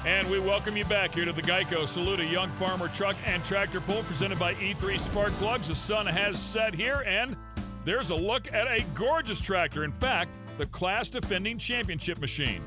And we welcome you back here to the Geico Saluda Young Farmer Truck and Tractor Pull presented by E3 Spark Plugs. The sun has set here, and there's a look at a gorgeous tractor. In fact, the class defending championship machine.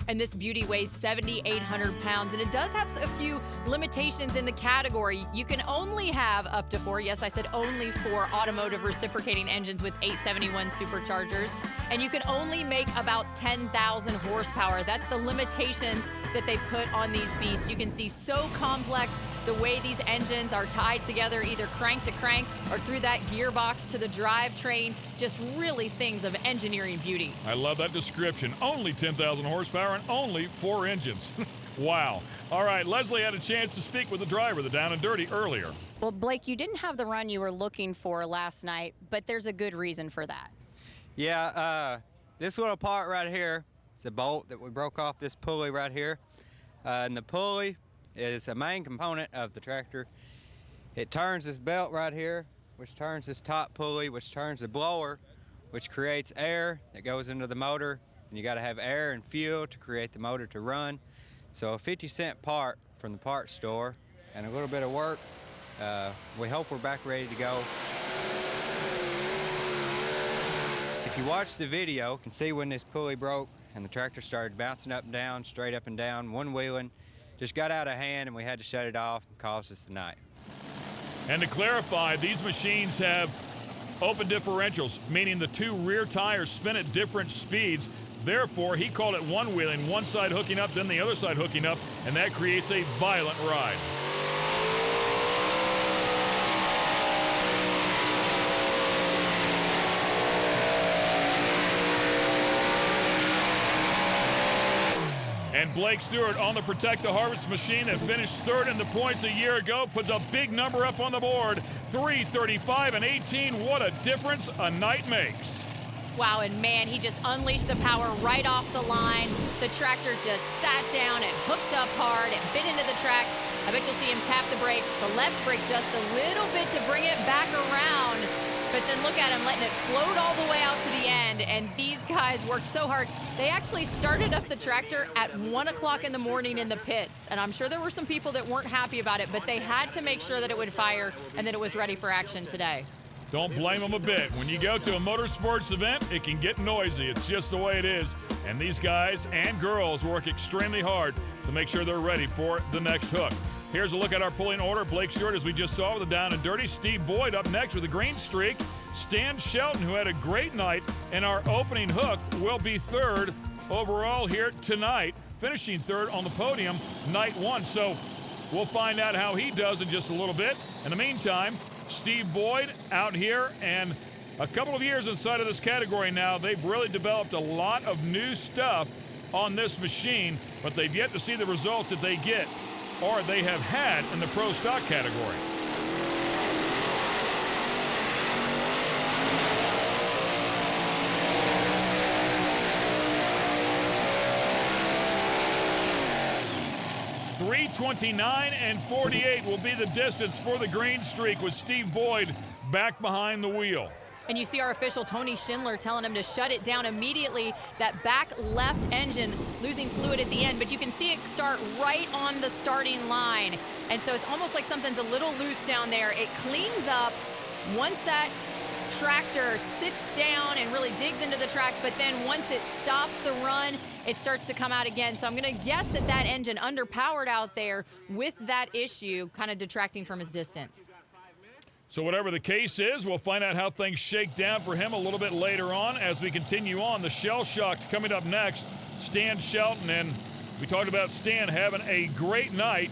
And this beauty weighs 7,800 pounds, and it does have a few limitations in the category. You can only have up to 4, yes, I said only 4 automotive reciprocating engines with 871 superchargers, and you can only make about 10,000 horsepower. That's the limitations that they put on these beasts. You can see so complex the way these engines are tied together, either crank to crank or through that gearbox to the drivetrain. Just really things of engineering beauty. I love that description. Only 10,000 horsepower and only 4 engines. Wow. All right, Leslie had a chance to speak with the driver, the Down and Dirty, earlier. Well, Blake, you didn't have the run you were looking for last night, but there's a good reason for that. Yeah, this little part right here is a bolt that we broke off this pulley right here. And the pulley is a main component of the tractor. It turns this belt right here, which turns this top pulley, which turns the blower, which creates air that goes into the motor. And you gotta have air and fuel to create the motor to run. So a 50-cent part from the parts store and a little bit of work. We hope we're back ready to go. If you watch the video, you can see when this pulley broke and the tractor started bouncing up and down, straight up and down, one-wheeling. Just got out of hand and we had to shut it off and caused us the night. And to clarify, these machines have open differentials, meaning the 2 rear tires spin at different speeds. Therefore, he called it one-wheeling, one side hooking up, then the other side hooking up, and that creates a violent ride. And Blake Stewart on the Protect the Harvest machine that finished 3rd in the points a year ago puts a big number up on the board. 3:35 and 18. What a difference a night makes. Wow, and man, he just unleashed the power right off the line. The tractor just sat down and hooked up hard and bit into the track. I bet you'll see him tap the brake, the left brake just a little bit to bring it back around. But then look at him letting it float all the way out to the end. And these guys worked so hard. They actually started up the tractor at 1 o'clock in the morning in the pits. And I'm sure there were some people that weren't happy about it, but they had to make sure that it would fire and that it was ready for action today. Don't blame them a bit. When you go to a motorsports event, it can get noisy. It's just the way it is. And these guys and girls work extremely hard to make sure they're ready for the next hook. Here's a look at our pulling order. Blake Stewart, as we just saw, with the Down and Dirty. Steve Boyd up next with a green streak. Stan Shelton, who had a great night in our opening hook, will be 3rd overall here tonight, finishing 3rd on the podium, night 1. So we'll find out how he does in just a little bit. In the meantime, Steve Boyd out here, and a couple of years inside of this category now, they've really developed a lot of new stuff on this machine, but they've yet to see the results that they get or they have had in the pro stock category. .329 and 48 will be the distance for the green streak with Steve Boyd back behind the wheel. And you see our official Tony Schindler telling him to shut it down immediately. That back left engine losing fluid at the end, but you can see it start right on the starting line. And so it's almost like something's a little loose down there. It cleans up once that tractor sits down and really digs into the track, but then once it stops the run, it starts to come out again. So I'm gonna guess that that engine underpowered out there with that issue, kind of detracting from his distance. So whatever the case is, we'll find out how things shake down for him a little bit later on as we continue on. The Shell Shock coming up next, Stan Shelton, and we talked about Stan having a great night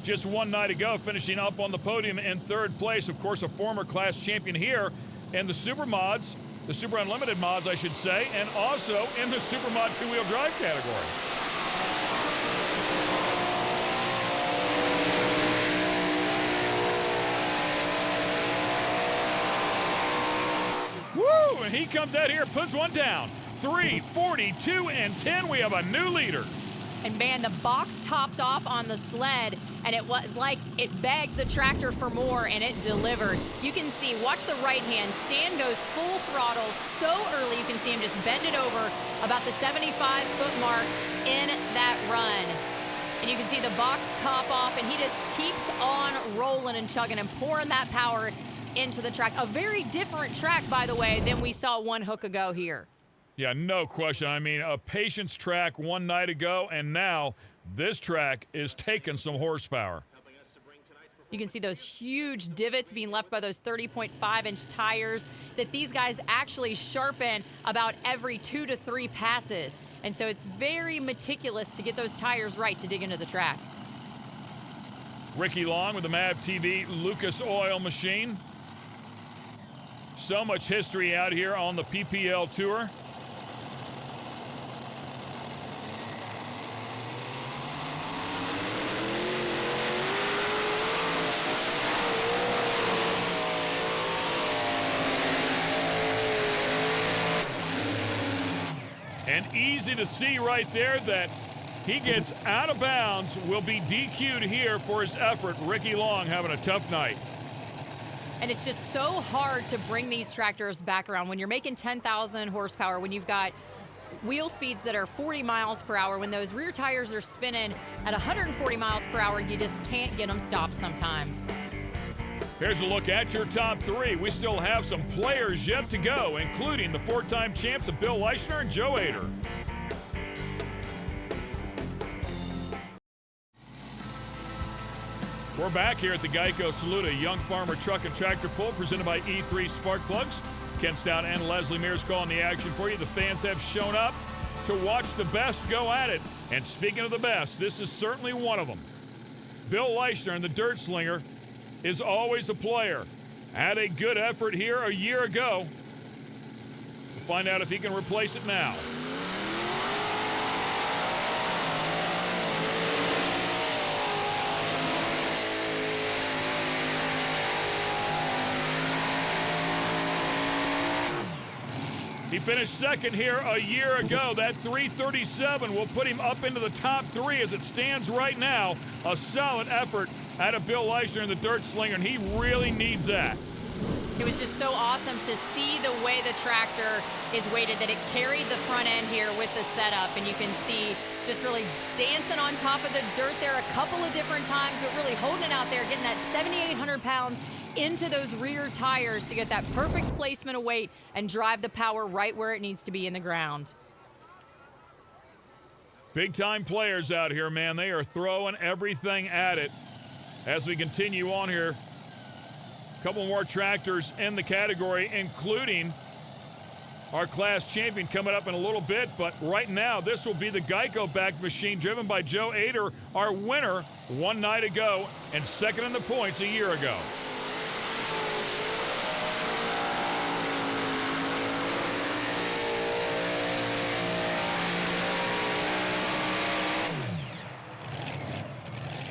just one night ago, finishing up on the podium in 3rd place. Of course, a former class champion here in the Super Mods, the Super Unlimited Mods, I should say, and also in the Super Mod 2-wheel drive category. Woo! And he comes out here, puts one down. 3:42 and 10. We have a new leader. And man, the box topped off on the sled, and it was like it begged the tractor for more, and it delivered. You can see, watch the right hand, Stan goes full throttle so early, you can see him just bend it over about the 75-foot mark in that run. And you can see the box top off, and he just keeps on rolling and chugging and pouring that power into the track. A very different track, by the way, than we saw one hook ago here. Yeah, no question. I mean, a patience track one night ago, and now this track is taking some horsepower. You can see those huge divots being left by those 30.5-inch tires that these guys actually sharpen about every 2 to 3 passes. And so it's very meticulous to get those tires right to dig into the track. Ricky Long with the MAV TV Lucas Oil machine. So much history out here on the PPL Tour. And easy to see right there that he gets out of bounds, will be DQ'd here for his effort. Ricky Long having a tough night. And it's just so hard to bring these tractors back around when you're making 10,000 horsepower, when you've got wheel speeds that are 40 miles per hour, when those rear tires are spinning at 140 miles per hour, you just can't get them stopped sometimes. Here's a look at your top 3. We still have some players yet to go, including the 4-time champs of Bill Leischner and Joe Ader. We're back here at the Geico Saluda Young Farmer Truck and Tractor Pull, presented by E3 Spark Plugs. Ken Stout and Leslie Mears calling the action for you. The fans have shown up to watch the best go at it. And speaking of the best, this is certainly one of them. Bill Leischner and the Dirt Slinger is always a player. Had a good effort here a year ago. We'll find out if he can replace it now. He finished second here a year ago. That 337 will put him up into the top 3 as it stands right now. A solid effort out of Bill Leischner and the Dirt Slinger, and he really needs that. It was just so awesome to see the way the tractor is weighted, that it carried the front end here with the setup, and you can see just really dancing on top of the dirt there a couple of different times, but really holding it out there, getting that 7,800 pounds into those rear tires to get that perfect placement of weight and drive the power right where it needs to be in the ground. Big-time players out here, man. They are throwing everything at it. As we continue on here, a couple more tractors in the category, including our class champion coming up in a little bit. But right now, this will be the Geico-backed machine driven by Joe Ader, our winner one night ago and second in the points a year ago.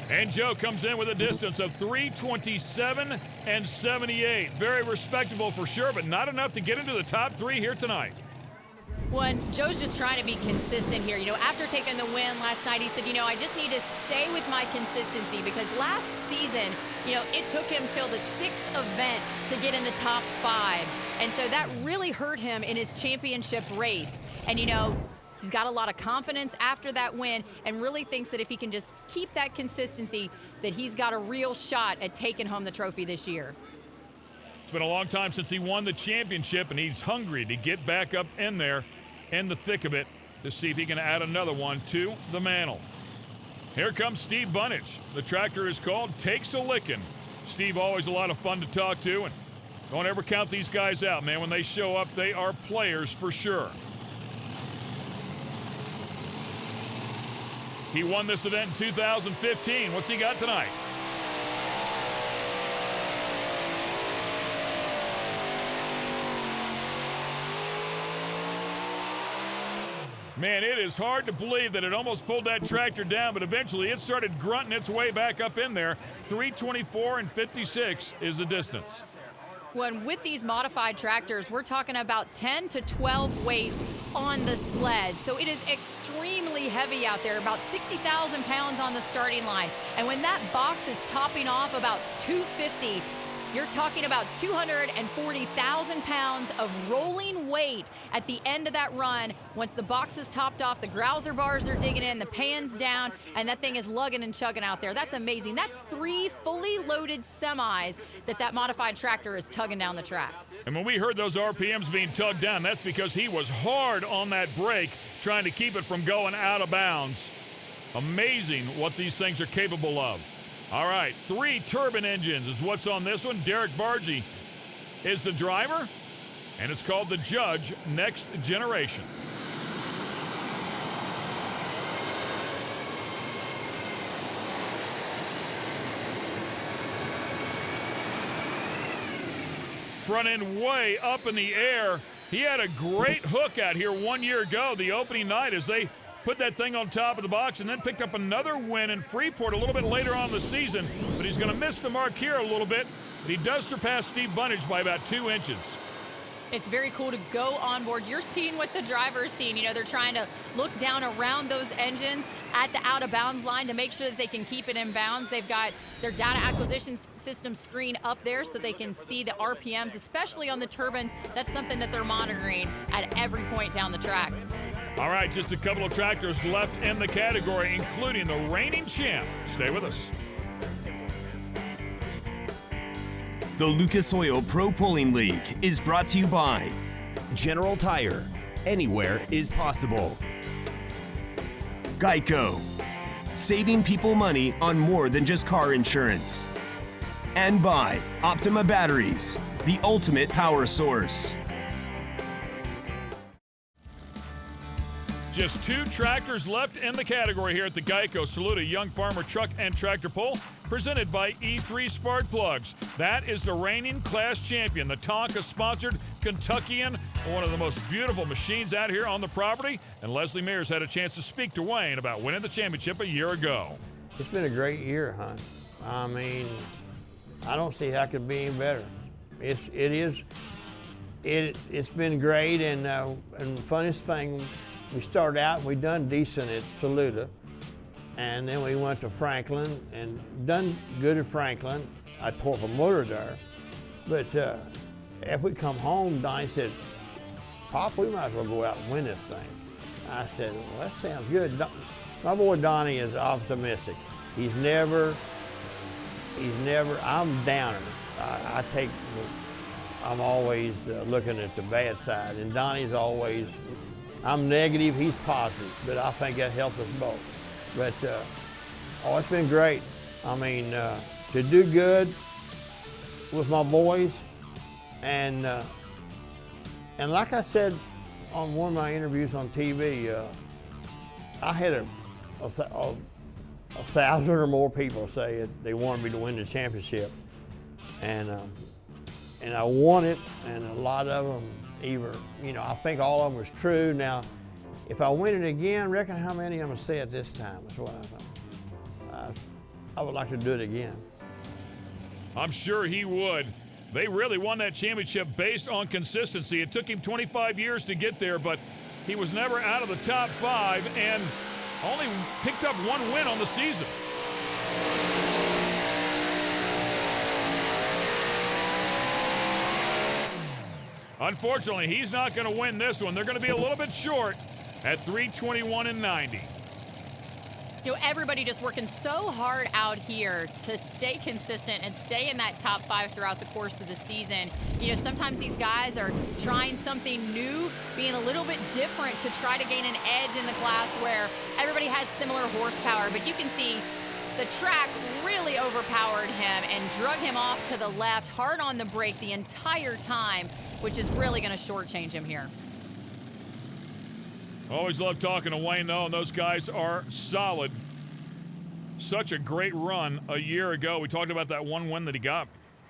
And Joe comes in with a distance of 327 and 78. Very respectable for sure, but not enough to get into the top 3 here tonight. Well, Joe's just trying to be consistent here. You know, after taking the win last night, he said, you know, I just need to stay with my consistency, because last season, you know, it took him till the 6th event to get in the top 5. And so that really hurt him in his championship race. And, you know, he's got a lot of confidence after that win and really thinks that if he can just keep that consistency, that he's got a real shot at taking home the trophy this year. It's been a long time since he won the championship, and he's hungry to get back up in there in the thick of it to see if he can add another one to the mantle. Here comes Steve Bunnage. The tractor is called Takes a Lickin'. Steve, always a lot of fun to talk to, and don't ever count these guys out, man. When they show up, they are players for sure. He won this event in 2015. What's he got tonight? Man, it is hard to believe that it almost pulled that tractor down, but eventually it started grunting its way back up in there. 324 and 56 is the distance. When with these modified tractors, we're talking about 10 to 12 weights on the sled. So it is extremely heavy out there, about 60,000 pounds on the starting line. And when that box is topping off about 250, You're talking about 240,000 pounds of rolling weight at the end of that run. Once the box is topped off, the grouser bars are digging in, the pan's down, and that thing is lugging and chugging out there. That's amazing. That's 3 fully loaded semis that modified tractor is tugging down the track. And when we heard those RPMs being tugged down, that's because he was hard on that brake, trying to keep it from going out of bounds. Amazing what these things are capable of. All right, 3 turbine engines is what's on this one. Derek Bargy is the driver, and it's called the Judge Next Generation. Front end way up in the air. He had a great hook out here 1 year ago, the opening night, as they put that thing on top of the box, and then picked up another win in Freeport a little bit later on in the season. But he's going to miss the mark here a little bit. But he does surpass Steve Bunnage by about 2 inches. It's very cool to go on board. You're seeing what the driver's seeing. You know, they're trying to look down around those engines at the out-of-bounds line to make sure that they can keep it in bounds. They've got their data acquisition system screen up there so they can see the RPMs, especially on the turbines. That's something that they're monitoring at every point down the track. All right, just a couple of tractors left in the category, including the reigning champ. Stay with us. The Lucas Oil Pro Pulling League is brought to you by General Tire. Anywhere is possible. Geico, saving people money on more than just car insurance. And by Optima Batteries, the ultimate power source. Just 2 tractors left in the category here at the Geico Saluda Young Farmer Truck and Tractor Pull, presented by E3 Spark Plugs. That is the reigning class champion, the Tonka-sponsored Kentuckian, one of the most beautiful machines out here on the property. And Leslie Mears had a chance to speak to Wayne about winning the championship a year ago. It's been a great year, hon. I mean, I don't see how it could be any better. It's been great, and the funniest thing, we started out and we done decent at Saluda, and then we went to Franklin and done good at Franklin. I tore up a motor there, but if we come home, Donnie said, "Pop, we might as well go out and win this thing." I said, "Well, that sounds good." My boy Donnie is optimistic. He's never. I'm downer. I'm always looking at the bad side, and Donnie's always. I'm negative, he's positive, but I think that helps us both. But, it's been great. I mean, to do good with my boys, and like I said on one of my interviews on TV, I had a 1,000 or more people say they wanted me to win the championship, and I won it, and a lot of them I think all of them was true. Now, if I win it again, reckon how many I'm gonna say it this time. That's what I thought. I would like to do it again. I'm sure he would. They really won that championship based on consistency. It took him 25 years to get there, but he was never out of the top 5 and only picked up 1 win on the season. Unfortunately, he's not going to win this one. They're going to be a little bit short at 321.90. You know, everybody just working so hard out here to stay consistent and stay in that top 5 throughout the course of the season. You know, sometimes these guys are trying something new, being a little bit different to try to gain an edge in the class where everybody has similar horsepower, but you can see the track really overpowered him and drug him off to the left, hard on the brake the entire time, which is really going to shortchange him here. Always love talking to Wayne, though, and those guys are solid. Such a great run a year ago. We talked about that 1 win that he got.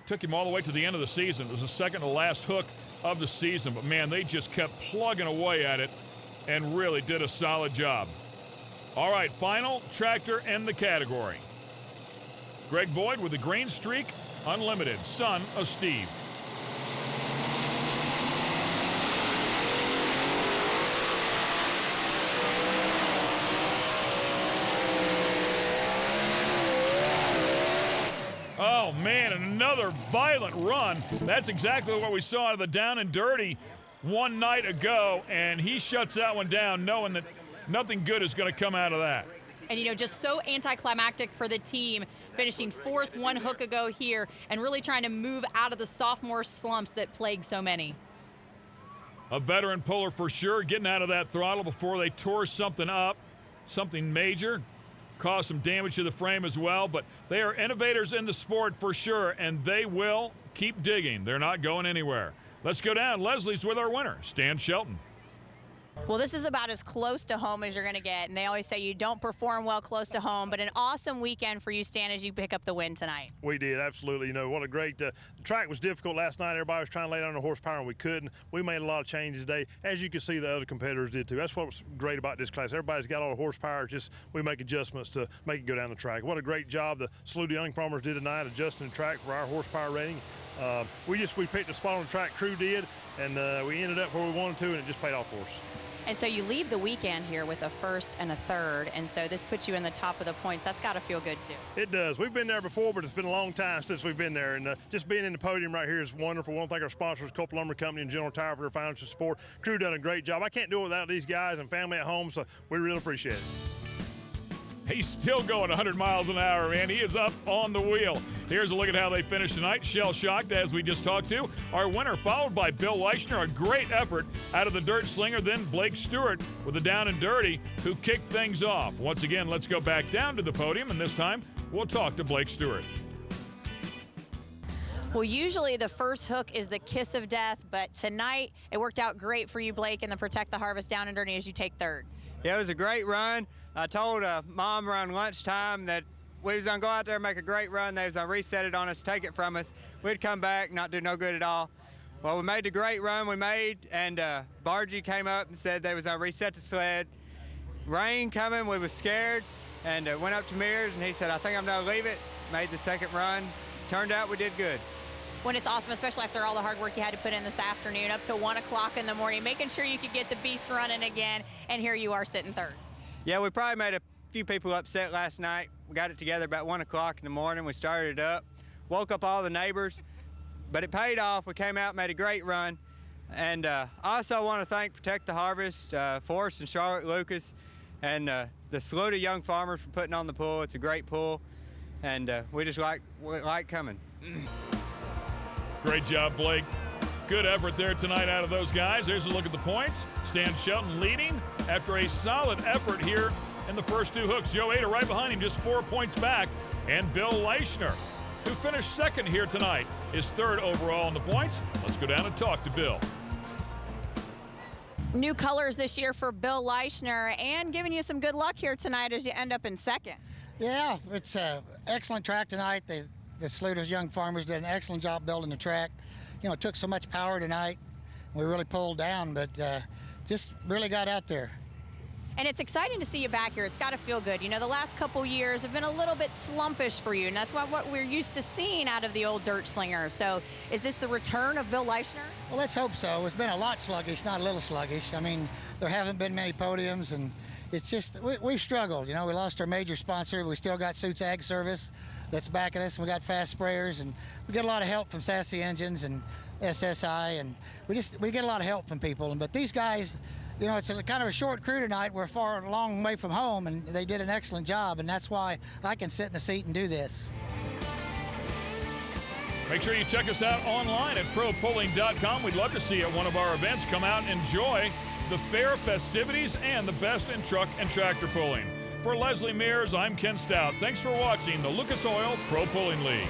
Took him all the way to the end of the season. It was the second to last hook of the season, but man, they just kept plugging away at it and really did a solid job. All right, final tractor in the category. Greg Boyd with the Green Streak Unlimited, son of Steve. Oh, Oh, man, another violent run. That's exactly what we saw of the Down and Dirty one night ago, and he shuts that one down knowing that nothing good is going to come out of that. And, just so anticlimactic for the team, finishing fourth one hook ago here and really trying to move out of the sophomore slumps that plague so many. A veteran puller for sure, getting out of that throttle before they tore something up, something major, caused some damage to the frame as well. But they are innovators in the sport for sure, and they will keep digging. They're not going anywhere. Let's go down. Leslie's with our winner, Stan Shelton. Well, this is about as close to home as you're going to get, and they always say you don't perform well close to home, but an awesome weekend for you, Stan, as you pick up the win tonight. We did, absolutely. What a great the track was difficult last night. Everybody was trying to lay down the horsepower, and we couldn't. We made a lot of changes today, as you can see the other competitors did too. That's what's great about this class. Everybody's got all the horsepower, just we make adjustments to make it go down the track. What a great job the Saluda Young Farmers did tonight, adjusting the track for our horsepower rating. We picked a spot on the track, crew did, and we ended up where we wanted to, and it just paid off for us. And so you leave the weekend here with a first and a third, and so this puts you in the top of the points. That's got to feel good, too. It does. We've been there before, but it's been a long time since we've been there, and just being in the podium right here is wonderful. I want to thank our sponsors, Copeland Lumber Company and General Tire, for their financial support. Crew done a great job. I can't do it without these guys and family at home, so we really appreciate it. He's still going 100 miles an hour, man. He is up on the wheel. Here's a look at how they finished tonight. Shell shocked, as we just talked to. Our winner, followed by Bill Leichner. A great effort out of the dirt slinger. Then Blake Stewart with the Down and Dirty, who kicked things off. Once again, let's go back down to the podium, and this time we'll talk to Blake Stewart. Well, usually the first hook is the kiss of death, but tonight it worked out great for you, Blake, in the Protect the Harvest Down and Dirty as you take third. Yeah, it was a great run. I told Mom around lunchtime that we was going to go out there and make a great run. They was going to reset it on us, take it from us. We'd come back, not do no good at all. Well, we made the great run we made, and Bargy came up and said they was going to reset the sled. Rain coming, we was scared, and went up to Mears, and he said, I think I'm going to leave it. Made the second run. Turned out we did good. When it's awesome, especially after all the hard work you had to put in this afternoon, up to 1 o'clock in the morning, making sure you could get the beast running again, and here you are sitting third. Yeah, we probably made a few people upset last night. We got it together about 1 o'clock in the morning. We started it up, woke up all the neighbors, but it paid off. We came out, made a great run. And I also want to thank Protect the Harvest, Forrest and Charlotte Lucas, and the Saluda Young Farmers for putting on the pool. It's a great pool, and we just like coming. Great job, Blake. Good effort there tonight out of those guys. There's a look at the points. Stan Shelton leading after a solid effort here in the first two hooks. Joe Ada right behind him, just 4 points back. And Bill Leichner, who finished second here tonight, is third overall in the points. Let's go down and talk to Bill. New colors this year for Bill Leichner, and giving you some good luck here tonight as you end up in second. Yeah, it's an excellent track tonight. The Saluda Young Farmers did an excellent job building the track. It took so much power tonight. We really pulled down, but just really got out there. And it's exciting to see you back here. It's got to feel good. The last couple years have been a little bit slumpish for you, and that's what we're used to seeing out of the old dirt slinger. So is this the return of Bill Leichner? Well, let's hope so. It's been a lot sluggish, not a little sluggish. I mean, there haven't been many podiums, and it's just, we've struggled. We lost our major sponsor. We still got Suits Ag Service that's backing us, and we got fast sprayers, and we get a lot of help from Sassy Engines and SSI, and we get a lot of help from people. But these guys, it's kind of a short crew tonight. We're a long way from home, and they did an excellent job, and that's why I can sit in the seat and do this. Make sure you check us out online at propulling.com. We'd love to see you at one of our events. Come out and enjoy the fair festivities and the best in truck and tractor pulling. For Leslie Mears, I'm Ken Stout. Thanks for watching the Lucas Oil Pro Pulling League.